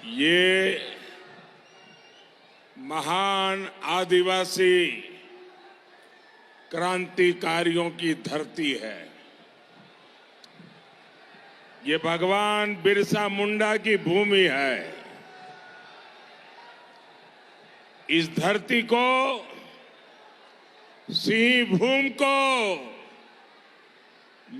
ये महान आदिवासी क्रांतिकारियों की धरती है। ये भगवान बिरसा मुंडा की भूमि है। इस धरती को, सिंह भूमि को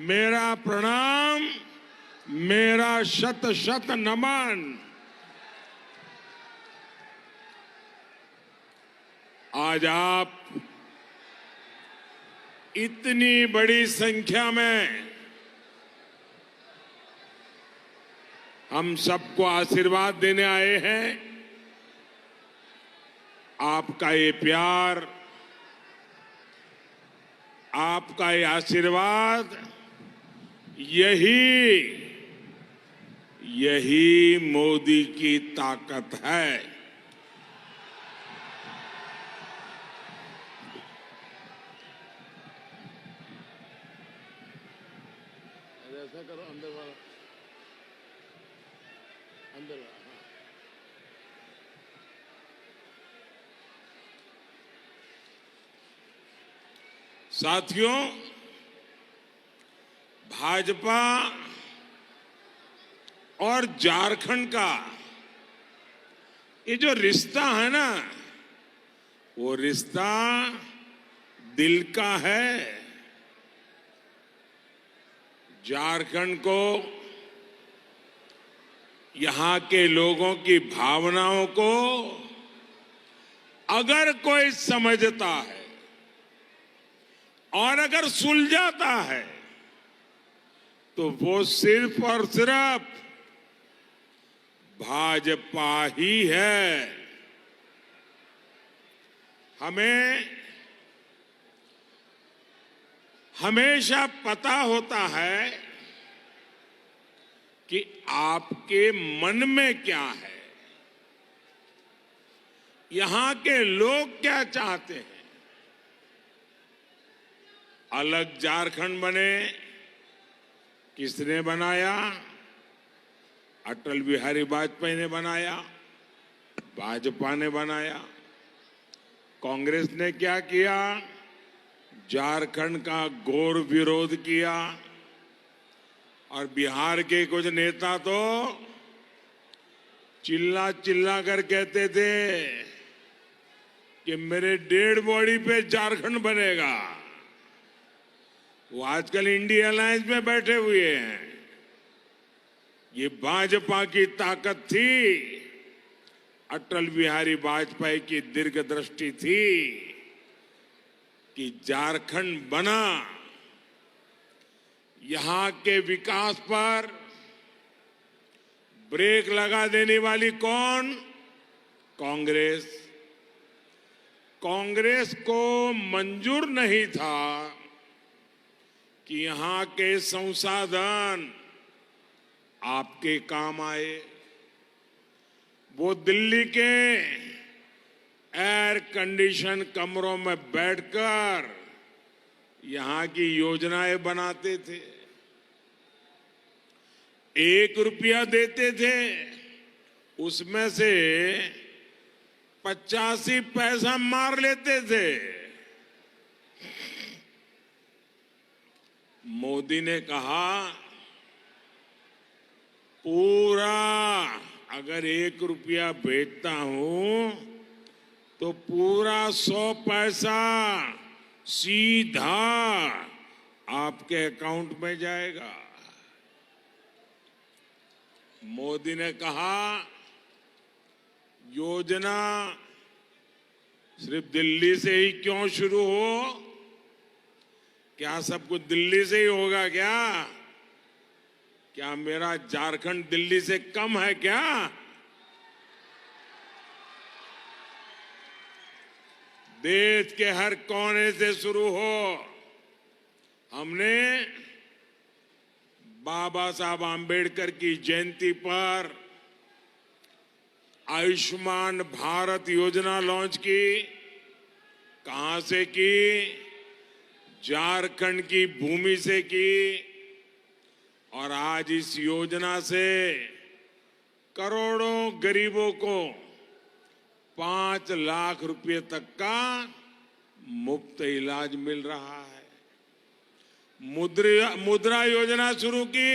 मेरा प्रणाम, मेरा शत शत नमन। आज आप इतनी बड़ी संख्या में हम सबको आशीर्वाद देने आए हैं। आपका ये प्यार, आपका ये आशीर्वाद, यही मोदी की ताकत है। ऐसा करो, अंदर वाला, अंदर वाला। साथियों, भाजपा और झारखंड का ये जो रिश्ता है ना, वो रिश्ता दिल का है। झारखंड को, यहां के लोगों की भावनाओं को अगर कोई समझता है और अगर सुलझाता है तो वो सिर्फ और सिर्फ भाजपा ही है। हमें हमेशा पता होता है कि आपके मन में क्या है, यहां के लोग क्या चाहते हैं। अलग झारखंड बने, किसने बनाया? अटल बिहारी वाजपेयी ने बनाया, भाजपा ने बनाया। कांग्रेस ने क्या किया? झारखंड का घोर विरोध किया। और बिहार के कुछ नेता तो चिल्ला चिल्ला कर कहते थे कि मेरे डेड बॉडी पे झारखंड बनेगा। वो आजकल इंडिया अलायंस में बैठे हुए हैं। ये भाजपा की ताकत थी, अटल बिहारी वाजपेयी की दीर्घदृष्टि थी कि झारखंड बना। यहां के विकास पर ब्रेक लगा देने वाली कौन? कांग्रेस। कांग्रेस को मंजूर नहीं था कि यहां के संसाधन आपके काम आए। वो दिल्ली के एयर कंडीशन कमरों में बैठकर यहां की योजनाएं बनाते थे। 1 रुपया देते थे, उसमें से 85 पैसा मार लेते थे। मोदी ने कहा पूरा, अगर 1 रुपया भेजता हूं तो पूरा 100 पैसा सीधा आपके अकाउंट में जाएगा। मोदी ने कहा योजना सिर्फ दिल्ली से ही क्यों शुरू हो? क्या सब कुछ दिल्ली से ही होगा क्या? क्या मेरा झारखंड दिल्ली से कम है क्या? देश के हर कोने से शुरू हो। हमने बाबा साहब आंबेडकर की जयंती पर आयुष्मान भारत योजना लॉन्च की। कहां से की? झारखंड की भूमि से की। और आज इस योजना से करोड़ों गरीबों को 5 लाख रुपए तक का मुफ्त इलाज मिल रहा है। मुद्रा योजना शुरू की,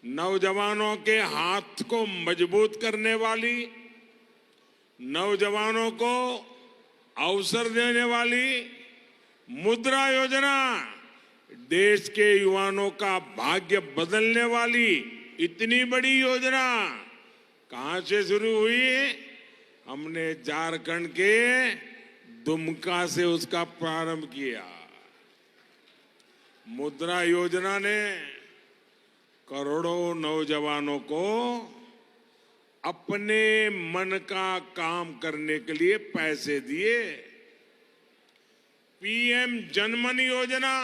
नौजवानों के हाथ को मजबूत करने वाली, नौजवानों को अवसर देने वाली मुद्रा योजना देश के युवाओं का भाग्य बदलने वाली इतनी बड़ी योजना कहां से शुरू हुई? हमने झारखंड के दुमका से उसका प्रारंभ किया। मुद्रा योजना ने करोड़ों नौजवानों को अपने मन का काम करने के लिए पैसे दिए। पीएम जनमन योजना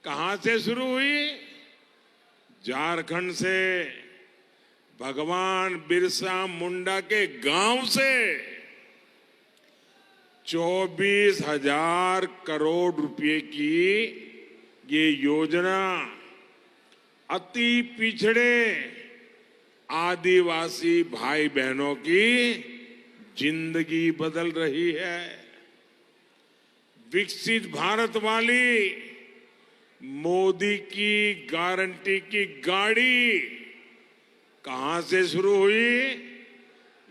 कहां से शुरू हुई? झारखंड से, भगवान बिरसा मुंडा के गांव से 24,000 करोड़ रुपए की ये योजना अति पिछड़े आदिवासी भाई बहनों की जिंदगी बदल रही है। विकसित भारत वाली मोदी की गारंटी की गाड़ी कहां से शुरू हुई?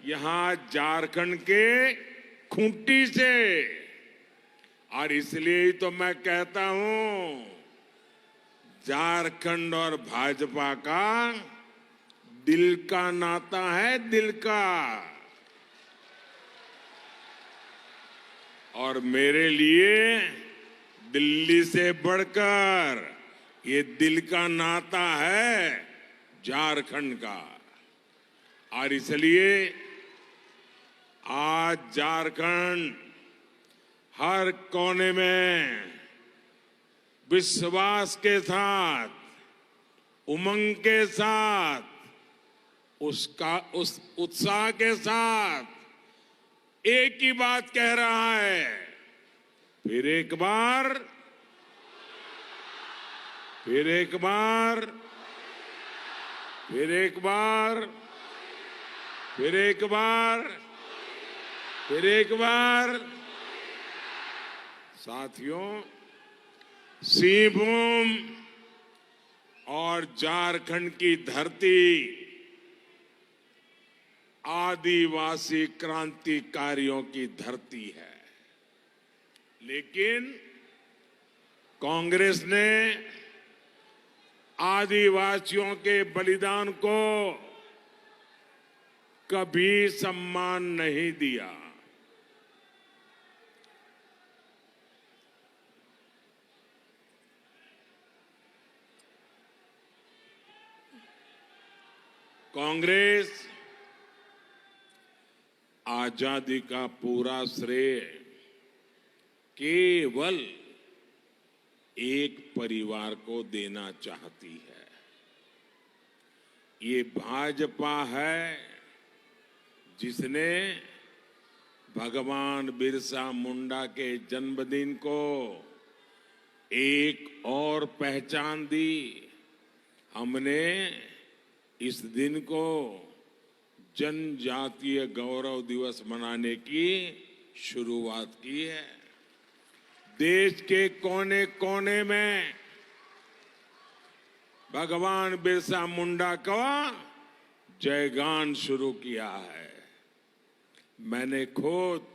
यहां झारखंड के खूंटी से। और इसलिए ही तो मैं कहता हूं, झारखंड और भाजपा का दिल का नाता है, दिल का। और मेरे लिए दिल्ली से बढ़कर ये दिल का नाता है झारखंड का। और इसलिए आज झारखंड हर कोने में विश्वास के साथ, उमंग के साथ, उस उत्साह के साथ एक ही बात कह रहा है, फिर एक बार, फिर एक बार, फिर एक बार, फिर एक बार, फिर एक बार। साथियों, सिंहभूम और झारखंड की धरती आदिवासी क्रांतिकारियों की धरती है। लेकिन कांग्रेस ने आदिवासियों के बलिदान को कभी सम्मान नहीं दिया। कांग्रेस आजादी का पूरा श्रेय केवल एक परिवार को देना चाहती है। ये भाजपा है जिसने भगवान बिरसा मुंडा के जन्मदिन को एक और पहचान दी। हमने इस दिन को जनजातीय गौरव दिवस मनाने की शुरुआत की है। देश के कोने कोने में भगवान बिरसा मुंडा का जयगान शुरू किया है। मैंने खुद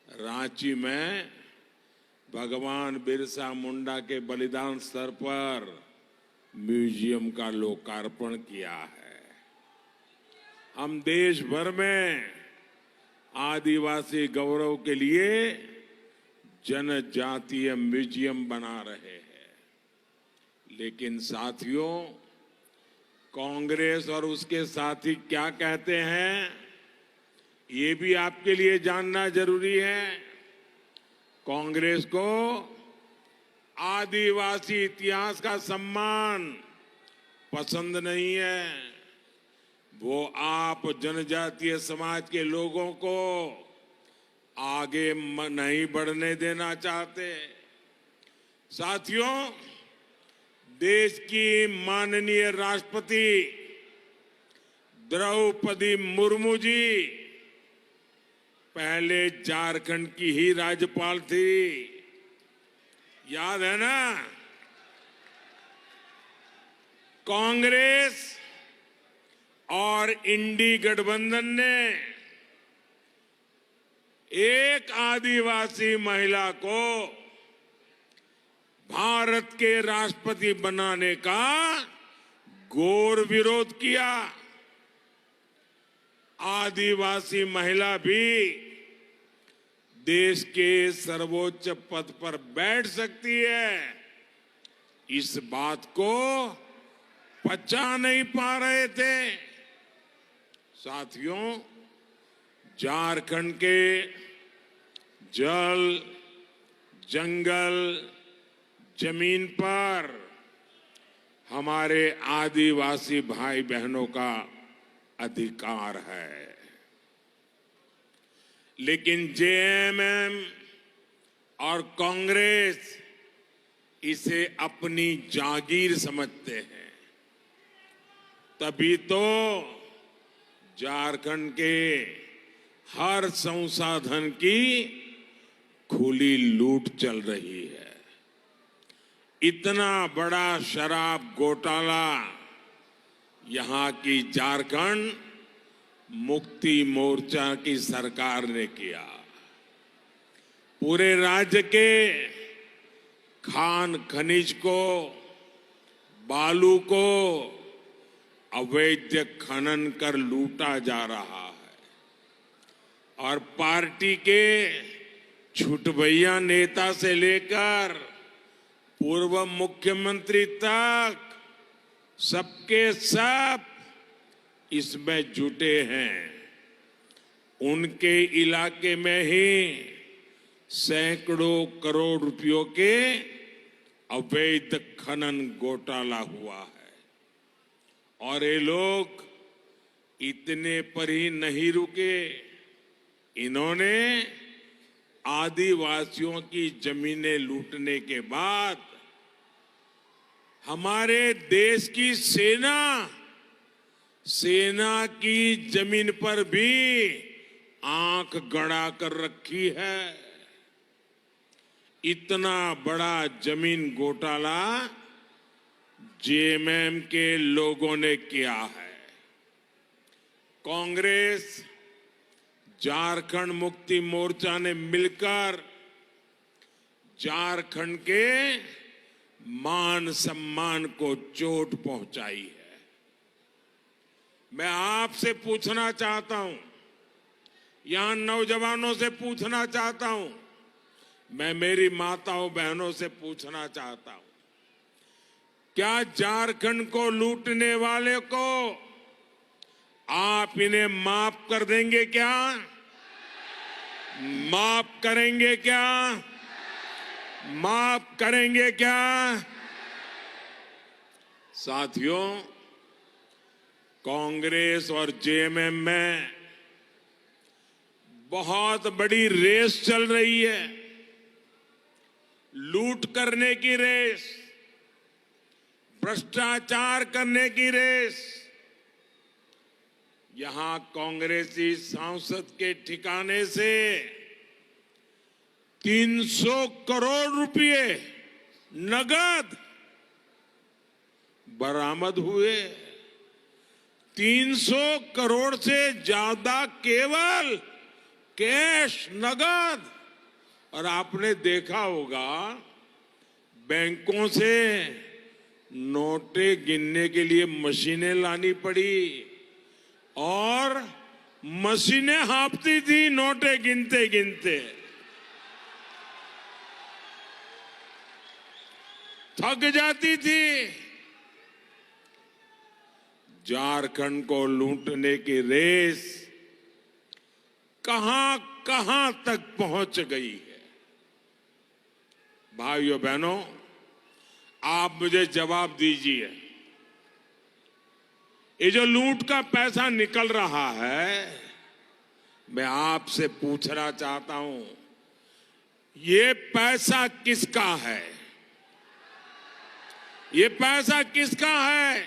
रांची में भगवान बिरसा मुंडा के बलिदान स्थल पर म्यूजियम का लोकार्पण किया है। हम देश भर में आदिवासी गौरव के लिए जनजातीय म्यूजियम बना रहे हैं। लेकिन साथियों, कांग्रेस और उसके साथी क्या कहते हैं, ये भी आपके लिए जानना जरूरी है। कांग्रेस को आदिवासी इतिहास का सम्मान पसंद नहीं है। वो आप जनजातीय समाज के लोगों को आगे नहीं बढ़ने देना चाहते। साथियों, देश की माननीय राष्ट्रपति द्रौपदी मुर्मू जी पहले झारखंड की ही राज्यपाल थी, याद है ना? कांग्रेस और इंडी गठबंधन ने एक आदिवासी महिला को भारत के राष्ट्रपति बनाने का घोर विरोध किया। आदिवासी महिला भी देश के सर्वोच्च पद पर बैठ सकती है, इस बात को पचा नहीं पा रहे थे। साथियों, झारखंड के जल, जंगल, जमीन पर हमारे आदिवासी भाई बहनों का अधिकार है, लेकिन जेएमएम और कांग्रेस इसे अपनी जागीर समझते हैं। तभी तो झारखंड के हर संसाधन की खुली लूट चल रही है। इतना बड़ा शराब घोटाला यहां की झारखंड मुक्ति मोर्चा की सरकार ने किया। पूरे राज्य के खान खनिज को, बालू को अवैध खनन कर लूटा जा रहा है और पार्टी के छुटभैया नेता से लेकर पूर्व मुख्यमंत्री तक सबके सब इसमें जुटे हैं। उनके इलाके में ही सैकड़ों करोड़ रुपयों के अवैध खनन घोटाला हुआ है और ये लोग इतने पर ही नहीं रुके। इन्होंने आदिवासियों की जमीनें लूटने के बाद हमारे देश की सेना की जमीन पर भी आंख गड़ा कर रखी है। इतना बड़ा जमीन घोटाला जेएमएम के लोगों ने किया है। कांग्रेस, झारखंड मुक्ति मोर्चा ने मिलकर झारखंड के मान सम्मान को चोट पहुंचाई है। मैं आपसे पूछना चाहता हूं, यहां नौजवानों से पूछना चाहता हूं, मैं मेरी माताओं बहनों से पूछना चाहता हूं, क्या झारखंड को लूटने वाले को आप इन्हें माफ कर देंगे क्या? माफ करेंगे क्या? माफ करेंगे क्या? साथियों, कांग्रेस और जेएमएम में बहुत बड़ी रेस चल रही है, लूट करने की रेस, भ्रष्टाचार करने की रेस। यहां कांग्रेसी सांसद के ठिकाने से 300 करोड़ रुपए नगद बरामद हुए। 300 करोड़ से ज्यादा केवल कैश, नगद। और आपने देखा होगा बैंकों से नोटें गिनने के लिए मशीनें लानी पड़ी और मशीनें हाँफती थी नोटें गिनते गिनते, थक जाती थी। झारखंड को लूटने की रेस कहां कहां तक पहुंच गई है। भाइयों बहनों, आप मुझे जवाब दीजिए, ये जो लूट का पैसा निकल रहा है, मैं आपसे पूछना चाहता हूं, ये पैसा किसका है? ये पैसा किसका है?